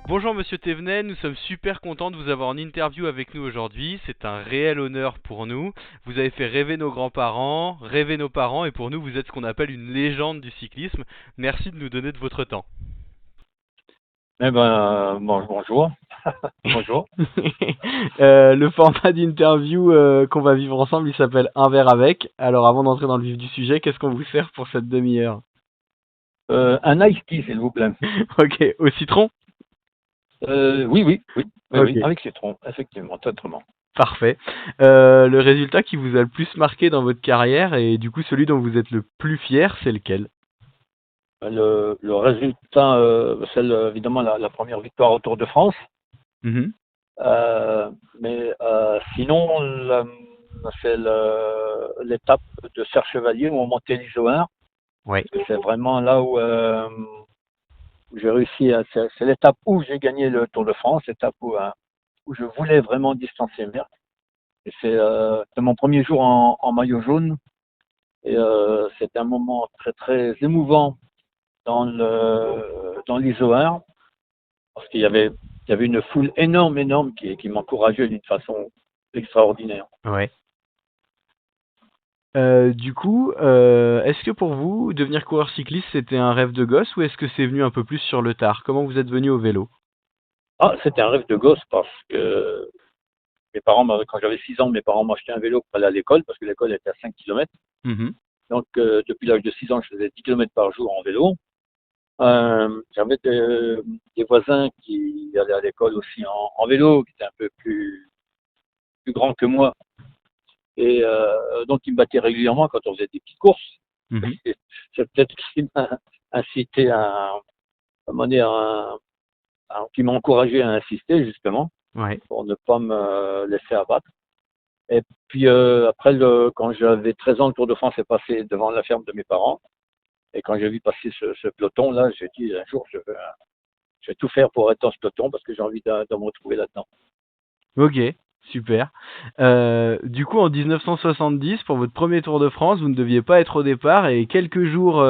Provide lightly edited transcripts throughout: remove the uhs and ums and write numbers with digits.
Bonjour Monsieur Thévenet, nous sommes super contents de vous avoir en interview avec nous aujourd'hui. C'est un réel honneur pour nous. Vous avez fait rêver nos grands-parents, rêver nos parents, et pour nous, vous êtes ce qu'on appelle une légende du cyclisme. Merci de nous donner de votre temps. Eh ben, bonjour. Bonjour. Le format d'interview qu'on va vivre ensemble, il s'appelle Un verre avec. Alors avant d'entrer dans le vif du sujet, qu'est-ce qu'on vous sert pour cette demi-heure? Un ice tea, s'il vous plaît. Ok, au citron? Oui, Ok, avec citron, effectivement, totalement. parfait. Le résultat qui vous a le plus marqué dans votre carrière et du coup celui dont vous êtes le plus fier, c'est lequel? Le résultat, c'est évidemment la première victoire au Tour de France. Mhm. Mais sinon, c'est l'étape de Serre Chevalier où on montait l'Isoard. Ouais. C'est vraiment là où j'ai réussi. C'est l'étape où j'ai gagné le Tour de France, l'étape où je voulais vraiment distancer Merckx. Et c'est mon premier jour en maillot jaune. Et c'était un moment très très émouvant dans l'Isoard, parce qu'il y avait une foule énorme qui m'encourageait d'une façon extraordinaire. Ouais. Du coup, est-ce que pour vous, devenir coureur cycliste, c'était un rêve de gosse ou est-ce que c'est venu un peu plus sur le tard? Comment vous êtes venu au vélo? Ah, c'était un rêve de gosse parce que quand j'avais 6 ans, mes parents m'achetaient un vélo pour aller à l'école parce que l'école était à 5 kilomètres. Mhm. Donc, depuis l'âge de 6 ans, je faisais 10 kilomètres par jour en vélo. J'avais des voisins qui allaient à l'école aussi en vélo, qui étaient un peu plus grands que moi. Et donc, ils me battaient régulièrement quand on faisait des petites courses. Mhm. C'est peut-être ce qui m'a incité comment dire, qui m'a encouragé à insister, justement, Ouais. pour ne pas me laisser abattre. Et puis, après, quand j'avais 13 ans, le Tour de France est passé devant la ferme de mes parents. Et quand j'ai vu passer ce peloton-là, j'ai dit, un jour, je vais tout faire pour être dans ce peloton parce que j'ai envie de me retrouver là-dedans. Ok, super. Du coup, en 1970, pour votre premier Tour de France, vous ne deviez pas être au départ et quelques jours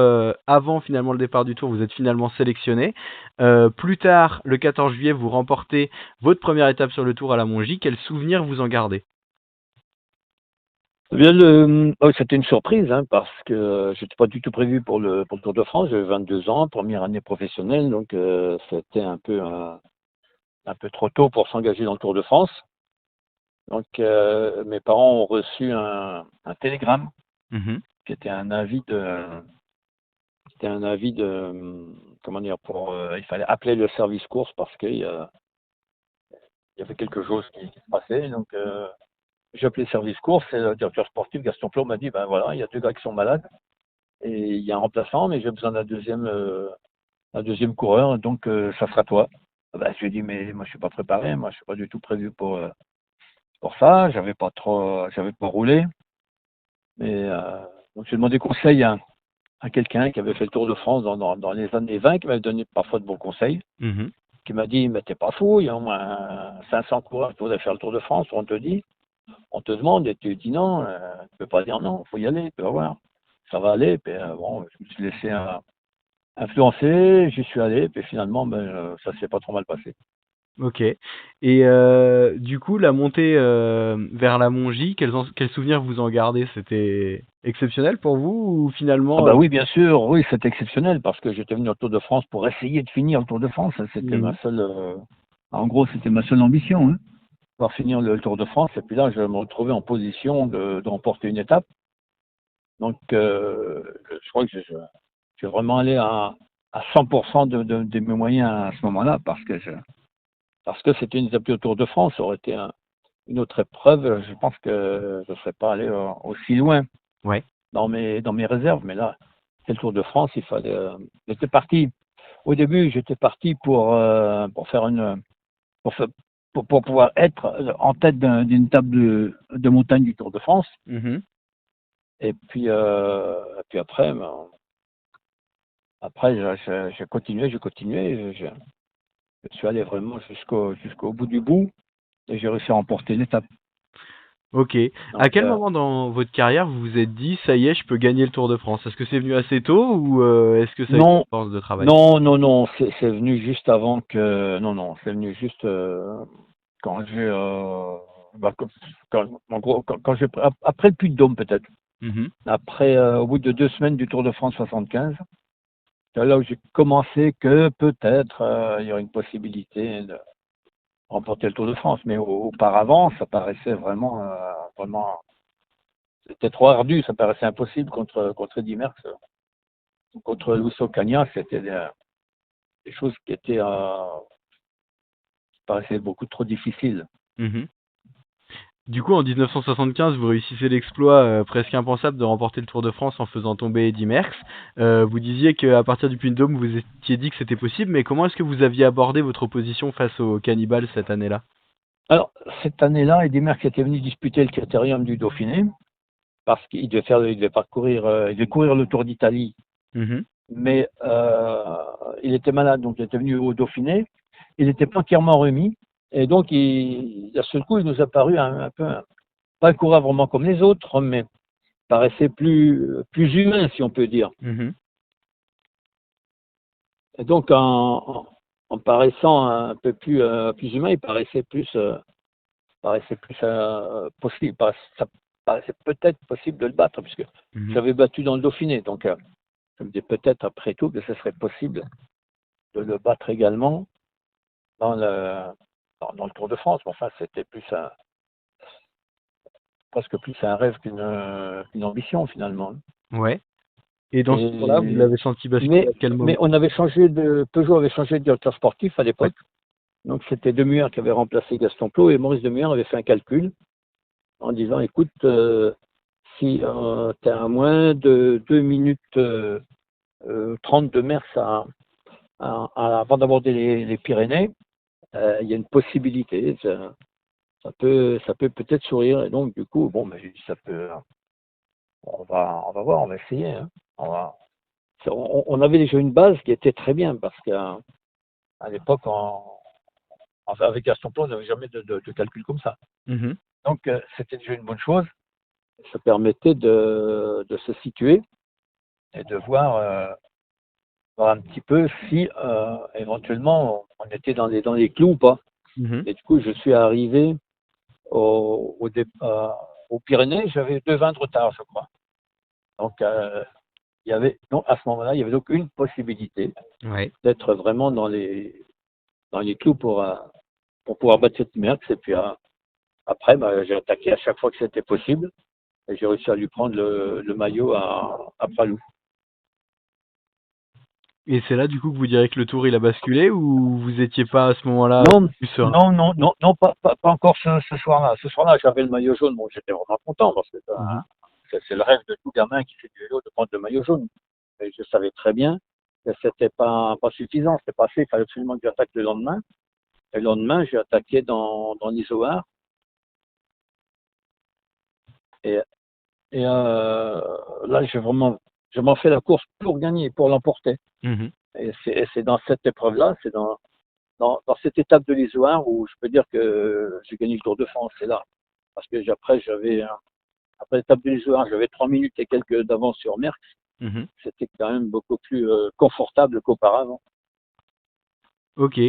avant finalement le départ du Tour, vous êtes finalement sélectionné. Plus tard, le 14 juillet, vous remportez votre première étape sur le Tour à la Mongie. Quel souvenir vous en gardez? Eh bien, c'était une surprise, hein, parce que j'étais pas du tout prévu pour le Tour de France. J'avais 22 ans, première année professionnelle, donc c'était un peu trop tôt pour s'engager dans le Tour de France. Donc, mes parents ont reçu un télégramme Mhm. qui était un avis de, comment dire, il fallait appeler le service course parce qu'il y avait quelque chose qui se passait. Donc, j'ai appelé le service course et le directeur sportif, Gaston Plot, m'a dit, ben voilà, il y a 2 gars qui sont malades et il y a un remplaçant, mais j'ai besoin d'un deuxième coureur, donc ça sera toi. Ah ben, je lui ai dit, mais moi je suis pas préparé, moi je suis pas du tout prévu pour ça, j'avais pas roulé, mais donc j'ai demandé conseil à quelqu'un qui avait fait le Tour de France dans les années 20, qui m'avait donné parfois de bons conseils, Mhm. qui m'a dit, mais t'es pas fou, il y a au moins 500 coureurs qui voudraient faire le Tour de France, on te demande et tu dis non, tu peux pas dire non, faut y aller, tu vas voir, ça va aller, puis bon, je me suis laissé influencer, j'y suis allé, puis finalement, ça s'est pas trop mal passé. Ok. Et du coup, la montée vers la Mongie, quels souvenirs vous en gardez? C'était exceptionnel pour vous ou Ah finalement bah oui, bien sûr, oui, c'est exceptionnel parce que j'étais venu au Tour de France pour essayer de finir le Tour de France. C'était ma Mhm. seule, en gros, c'était ma seule ambition, hein, pouvoir finir le Tour de France. Et puis là, je me retrouvais en position de remporter une étape. Donc, je crois que je suis vraiment allé à 100% de mes moyens à ce moment-là parce que c'était une étape du Tour de France. Ça aurait été une autre épreuve. Je pense que je ne serais pas allé aussi loin Ouais. dans mes réserves. Mais là, c'est le Tour de France. J'étais parti. Au début, j'étais parti pour faire pour, fa- pour pouvoir être en tête d'une étape de montagne du Tour de France. Mhm. Et puis après, j'ai continué. Je suis allé vraiment jusqu'au bout du bout et j'ai réussi à remporter l'étape. Ok. À Donc, quel moment dans votre carrière vous vous êtes dit, ça y est, je peux gagner le Tour de France? Est-ce que c'est venu assez tôt ou est-ce que ça a été non, une force de travail? non, non, non, c'est venu juste avant que, non, non, c'est venu juste quand j'ai, bah, en gros, quand j'ai, après le Puy-de-Dôme peut-être, Mhm. après, au bout de 2 semaines du Tour de France 75, c'est là où j'ai commencé que peut-être il y aurait une possibilité de remporter le Tour de France, mais auparavant, ça paraissait vraiment, vraiment, c'était trop ardu, ça paraissait impossible contre Eddy Merckx, contre Luis Ocaña, c'était des choses qui étaient, qui paraissaient beaucoup trop difficiles. Mhm. Du coup, en 1975, vous réussissez l'exploit presque impensable de remporter le Tour de France en faisant tomber Eddy Merckx. Vous disiez qu'à partir du Puy-de-Dôme, vous étiez dit que c'était possible, mais comment est-ce que vous aviez abordé votre opposition face aux cannibales cette année-là? Alors, cette année-là, Eddy Merckx était venu disputer le critérium du Dauphiné, parce qu'il devait faire, il devait parcourir, il devait courir le Tour d'Italie, Mhm. mais il était malade, donc il était venu au Dauphiné. Il n'était pas entièrement remis, et donc d'un seul coup, il nous a paru un peu, pas un coureur vraiment comme les autres, mais paraissait plus humain, si on peut dire. Mhm. Et donc, en paraissant un peu plus humain, il paraissait plus possible, ça paraissait peut-être possible de le battre, puisque Mhm. j'avais battu dans le Dauphiné, donc je me disais peut-être après tout que ce serait possible de le battre également dans dans le Tour de France. Mais enfin, c'était presque plus un rêve qu'une ambition finalement. Ouais. Et dans ce tour-là, vous Et, l'avez senti basculer à quel mais moment? on avait changé Peugeot avait changé de directeur sportif à Ouais. l'époque. Donc c'était Demuyer qui avait remplacé Gaston Clos et Maurice Demuyer avait fait un calcul en disant écoute, si tu es à moins de 2 minutes 30 de Mers avant d'aborder les Pyrénées, il y a une possibilité, ça peut peut-être sourire. Et donc du coup, bon, ben, j'ai dit, ça peut, on va voir, on va essayer. Hein. On, va, on avait déjà une base qui était très bien parce qu'à l'époque, avec Gaston Clos, on n'avait jamais de calcul comme ça. Mhm. Donc c'était déjà une bonne chose. Ça permettait de se situer et de voir un petit peu si éventuellement on était dans les clous ou pas. Mhm. Et du coup, je suis arrivé aux Pyrénées, j'avais 2 20 de retard, je crois. Donc, donc à ce moment-là, il y avait donc une possibilité Ouais. d'être vraiment dans les clous pour pouvoir battre cette Merckx. Et puis après, bah, j'ai attaqué à chaque fois que c'était possible. Et j'ai réussi à lui prendre le maillot à Pralou. Et c'est là, du coup, que vous direz que le tour, il a basculé ou vous étiez pas à ce moment-là Non, plus serein? non, non, non, non, pas encore ce soir-là. Ce soir-là, j'avais le maillot jaune. Bon, j'étais vraiment content parce que Mhm. c'est le rêve de tout gamin qui fait du vélo de prendre le maillot jaune. Et je savais très bien que c'était pas suffisant, c'était pas assez. Il fallait absolument que j'attaque le lendemain. Et le lendemain, j'ai attaqué dans l'Isoar. Et, là, je m'en fais la course pour gagner, pour l'emporter. Mhm. Et c'est dans cette épreuve-là, c'est dans cette étape de l'Isoar où je peux dire que j'ai gagné le Tour de France. C'est là. Parce que après l'étape de l'Isoar, j'avais 3 minutes et quelques d'avance sur Merckx. Mhm. C'était quand même beaucoup plus confortable qu'auparavant. Ok.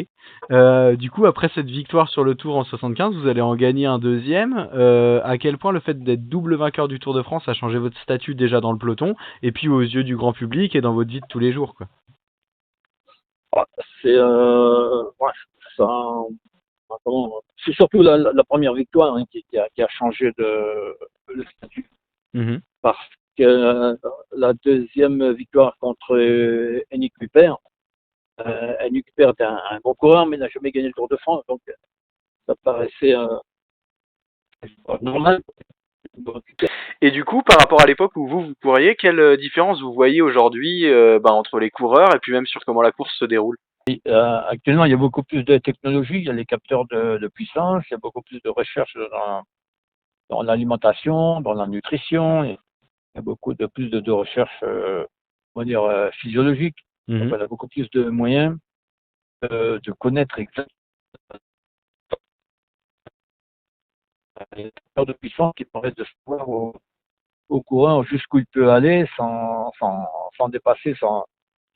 Du coup, après cette victoire sur le Tour en 75, vous allez en gagner un deuxième. À quel point le fait d'être double vainqueur du Tour de France a changé votre statut déjà dans le peloton et puis aux yeux du grand public et dans votre vie de tous les jours, quoi. Ah, c'est ouais, ça, c'est surtout la première victoire hein, qui a changé le statut. Mhm. Parce que la deuxième victoire contre Henrik Kuper, Henrik Kuper était un bon coureur, mais n'a jamais gagné le Tour de France, donc ça paraissait normal. Et du coup, par rapport à l'époque où vous couriez, quelle différence vous voyez aujourd'hui entre les coureurs et puis même sur comment la course se déroule? Actuellement, il y a beaucoup plus de technologie, il y a les capteurs de puissance, il y a beaucoup plus de recherche dans l'alimentation, dans la nutrition, il y a beaucoup plus de recherche, on va dire, physiologique. Donc, Mhm. on a beaucoup plus de moyens de connaître exactement Il y a une peur de puissance qui permet de savoir au coureur jusqu'où il peut aller sans dépasser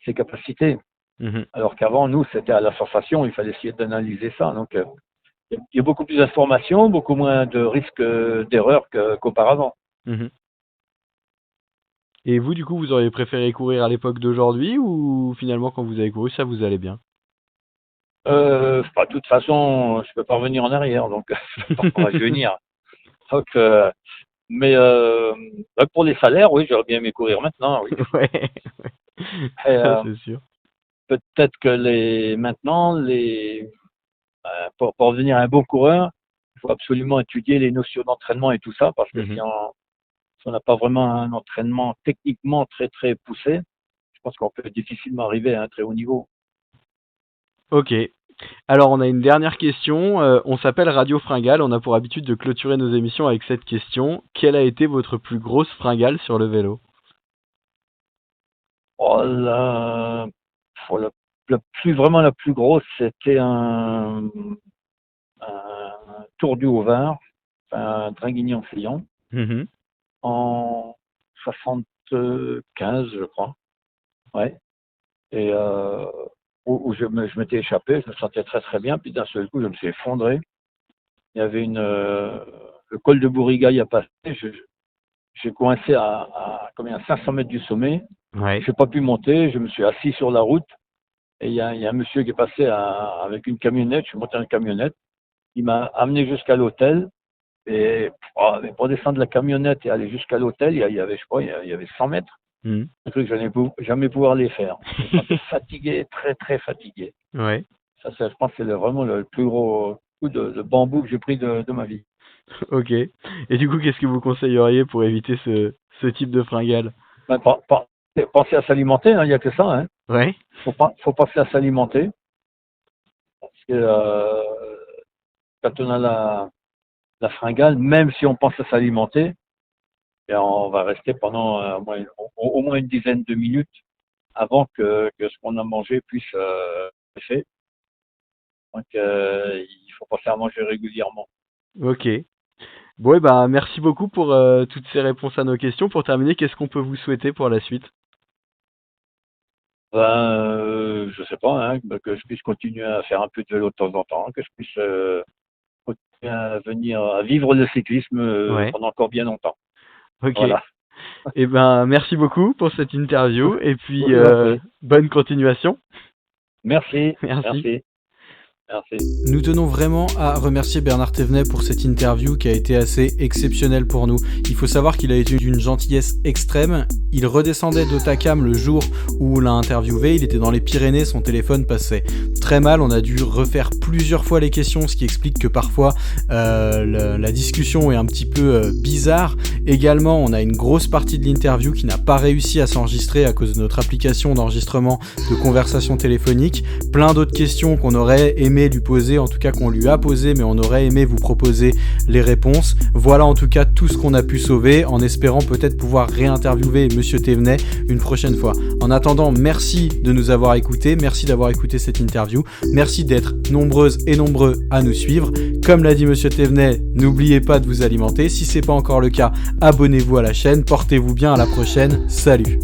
ses capacités. Mhm. Alors qu'avant, nous, c'était à la sensation, il fallait essayer d'analyser ça. Donc, il y a beaucoup plus d'informations, beaucoup moins de risques d'erreur qu'auparavant. Mhm. Et vous, du coup, vous auriez préféré courir à l'époque d'aujourd'hui ou finalement, quand vous avez couru, ça vous allait bien? De toute façon, je peux pas revenir en arrière, donc je peux pas rajeunir. Donc, mais pour les salaires, oui, j'aurais bien aimé courir maintenant, oui. Ouais, Et, ça c'est sûr. peut-être que maintenant, pour devenir un bon coureur, il faut absolument étudier les notions d'entraînement et tout ça, parce que Mhm. si on n'a pas vraiment un entraînement techniquement très très poussé, je pense qu'on peut difficilement arriver à un très haut niveau. Ok. Alors, on a une dernière question. On s'appelle Radio Fringale. On a pour habitude de clôturer nos émissions avec cette question. Quelle a été votre plus grosse fringale sur le vélo? Oh, la plus grosse, c'était un Tour du Haut-Vin, un Draguignan-Fillon, Mhm. en 75, je crois. Ouais. Et où je m'étais échappé, je me sentais très très bien, puis d'un seul coup, je me suis effondré. Il y avait le col de Bourigaille à passer. J'ai coincé à 500 mètres du sommet. Ouais. Je n'ai pas pu monter. Je me suis assis sur la route. Et il y a un monsieur qui est passé avec une camionnette. Je suis monté dans une camionnette. Il m'a amené jusqu'à l'hôtel. Et mais pour descendre la camionnette et aller jusqu'à l'hôtel, il y avait, je crois, il y avait 100 mètres. Mhm. J'ai cru que je n'allais jamais pouvoir les faire. Je me sentais fatigué, très très fatigué. Ouais. Ça, je pense que c'est vraiment le plus gros coup de bambou que j'ai pris de ma vie. Ok. Et du coup, qu'est-ce que vous conseilleriez pour éviter ce type de fringale? Ben, penser à s'alimenter, hein, il n'y a que ça. Hein. Ouais. Faut penser à s'alimenter. Parce que quand on a la fringale, même si on pense à s'alimenter, et on va rester pendant au moins une dizaine de minutes avant que ce qu'on a mangé puisse être fait. Donc, il faut penser à manger régulièrement. Ok. Bon, et bah, merci beaucoup pour toutes ces réponses à nos questions. Pour terminer, qu'est-ce qu'on peut vous souhaiter pour la suite? Je sais pas, hein, que je puisse continuer à faire un peu de vélo de temps en temps, que je puisse continuer à vivre le cyclisme Ouais. pendant encore bien longtemps. Ok. Voilà. Et ben, merci beaucoup pour cette interview et Je puis vous en prie. bonne continuation. Merci, Merci. merci, merci. Nous tenons vraiment à remercier Bernard Thévenet pour cette interview qui a été assez exceptionnelle pour nous. Il faut savoir qu'il a été d'une gentillesse extrême. Il redescendait d'Otakam le jour où on l'a interviewé. Il était dans les Pyrénées, son téléphone passait très mal. On a dû refaire plusieurs fois les questions, ce qui explique que parfois la discussion est un petit peu bizarre. Également, on a une grosse partie de l'interview qui n'a pas réussi à s'enregistrer à cause de notre application d'enregistrement de conversation téléphonique. Plein d'autres questions qu'on aurait aimé lui poser, en tout cas qu'on lui a posé, mais on aurait aimé vous proposer les réponses. Voilà en tout cas tout ce qu'on a pu sauver, en espérant peut-être pouvoir réinterviewer Monsieur Thévenet une prochaine fois. En attendant, merci de nous avoir écoutés, merci d'avoir écouté cette interview, merci d'être nombreuses et nombreux à nous suivre. Comme l'a dit Monsieur Thévenet, n'oubliez pas de vous alimenter. Si c'est pas encore le cas, abonnez-vous à la chaîne, portez-vous bien, à la prochaine, salut.